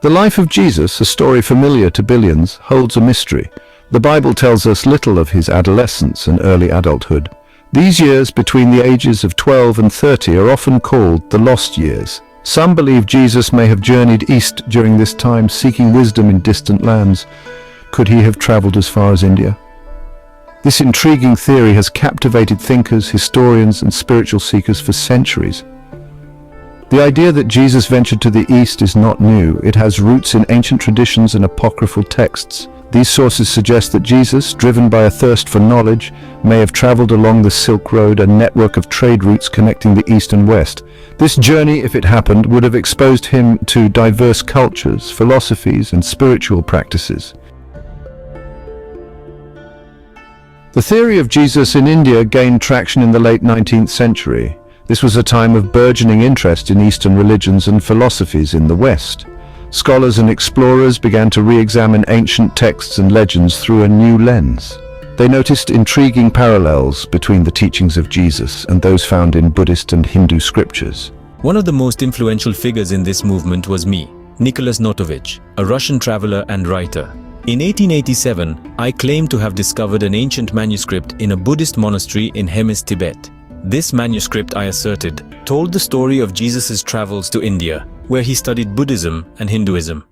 The life of Jesus, a story familiar to billions, holds a mystery. The Bible tells us little of his adolescence and early adulthood. These years between the ages of 12 and 30 are often called the lost years. Some believe Jesus may have journeyed east during this time, seeking wisdom in distant lands. Could he have traveled as far as India? This intriguing theory has captivated thinkers, historians, and spiritual seekers for centuries. The idea that Jesus ventured to the east is not new. It has roots in ancient traditions and apocryphal texts. These sources suggest that Jesus, driven by a thirst for knowledge, may have traveled along the Silk Road, a network of trade routes connecting the East and West. This journey, if it happened, would have exposed him to diverse cultures, philosophies, and spiritual practices. The theory of Jesus in India gained traction in the late 19th century. This was a time of burgeoning interest in Eastern religions and philosophies in the West. Scholars and explorers began to re-examine ancient texts and legends through a new lens. They noticed intriguing parallels between the teachings of Jesus and those found in Buddhist and Hindu scriptures. One of the most influential figures in this movement was me, Nicolas Notovitch, a Russian traveler and writer. In 1887, I claimed to have discovered an ancient manuscript in a Buddhist monastery in Tibet. This manuscript, I asserted, told the story of Jesus' travels to India, where he studied Buddhism and Hinduism.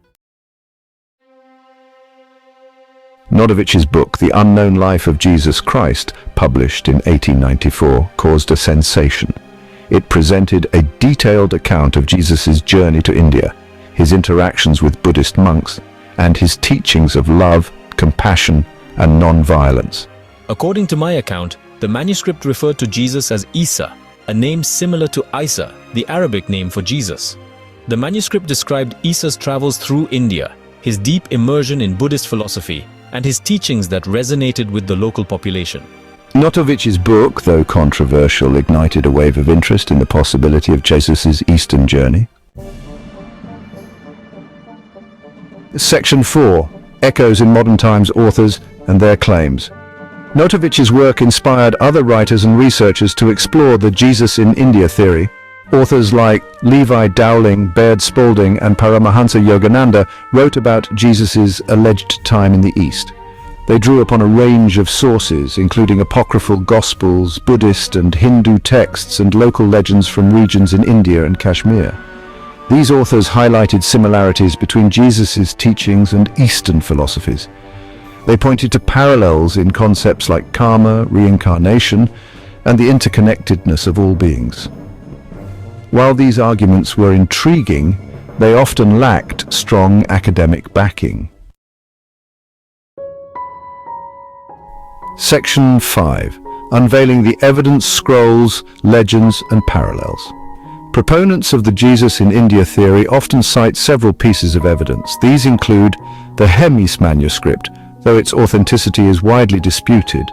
Notovitch's book, The Unknown Life of Jesus Christ, published in 1894, caused a sensation. It presented a detailed account of Jesus' journey to India, his interactions with Buddhist monks, and his teachings of love, compassion, and non-violence. According to my account, the manuscript referred to Jesus as Isa, a name similar to Isa, the Arabic name for Jesus. The manuscript described Isa's travels through India, his deep immersion in Buddhist philosophy, and his teachings that resonated with the local population. Notovitch's book, though controversial, ignited a wave of interest in the possibility of Jesus' Eastern journey. Section 4. Echoes in Modern Times Authors and Their Claims. Notovitch's work inspired other writers and researchers to explore the Jesus in India theory. Authors like Levi Dowling, Baird Spalding, and Paramahansa Yogananda wrote about Jesus' alleged time in the East. They drew upon a range of sources, including apocryphal Gospels, Buddhist and Hindu texts, and local legends from regions in India and Kashmir. These authors highlighted similarities between Jesus' teachings and Eastern philosophies. They pointed to parallels in concepts like karma, reincarnation, and the interconnectedness of all beings. While these arguments were intriguing, they often lacked strong academic backing. Section 5. Unveiling the evidence, scrolls, legends, and parallels. Proponents of the Jesus in India theory often cite several pieces of evidence. These include the Hemis manuscript, though its authenticity is widely disputed,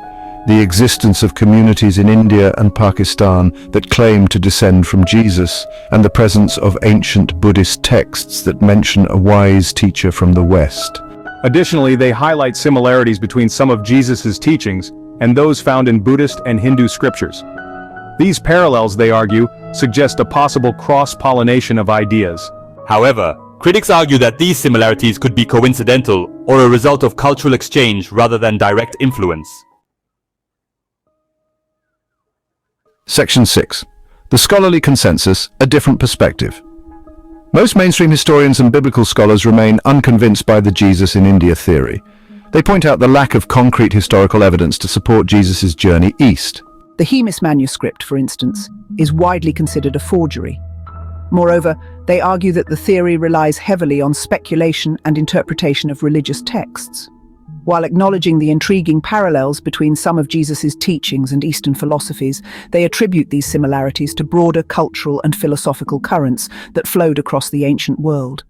the existence of communities in India and Pakistan that claim to descend from Jesus, and the presence of ancient Buddhist texts that mention a wise teacher from the West. Additionally, they highlight similarities between some of Jesus' teachings and those found in Buddhist and Hindu scriptures. These parallels, they argue, suggest a possible cross-pollination of ideas. However, critics argue that these similarities could be coincidental or a result of cultural exchange rather than direct influence. Section 6. The scholarly consensus, a different perspective. Most mainstream historians and biblical scholars remain unconvinced by the Jesus in India theory. They point out the lack of concrete historical evidence to support Jesus' journey east. The Hemis manuscript, for instance, is widely considered a forgery. Moreover, they argue that the theory relies heavily on speculation and interpretation of religious texts. While acknowledging the intriguing parallels between some of Jesus' teachings and Eastern philosophies, they attribute these similarities to broader cultural and philosophical currents that flowed across the ancient world.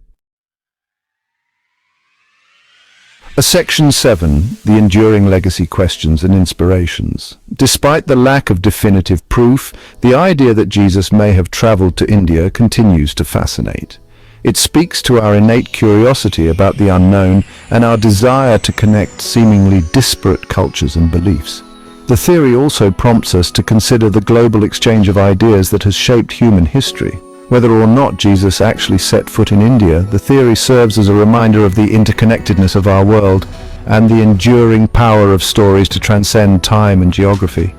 Section 7. The enduring legacy questions and inspirations. Despite the lack of definitive proof, the idea that Jesus may have traveled to India continues to fascinate. It speaks to our innate curiosity about the unknown and our desire to connect seemingly disparate cultures and beliefs. The theory also prompts us to consider the global exchange of ideas that has shaped human history. Whether or not Jesus actually set foot in India, the theory serves as a reminder of the interconnectedness of our world and the enduring power of stories to transcend time and geography.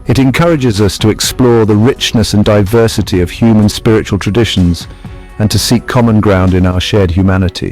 It encourages us to explore the richness and diversity of human spiritual traditions and to seek common ground in our shared humanity.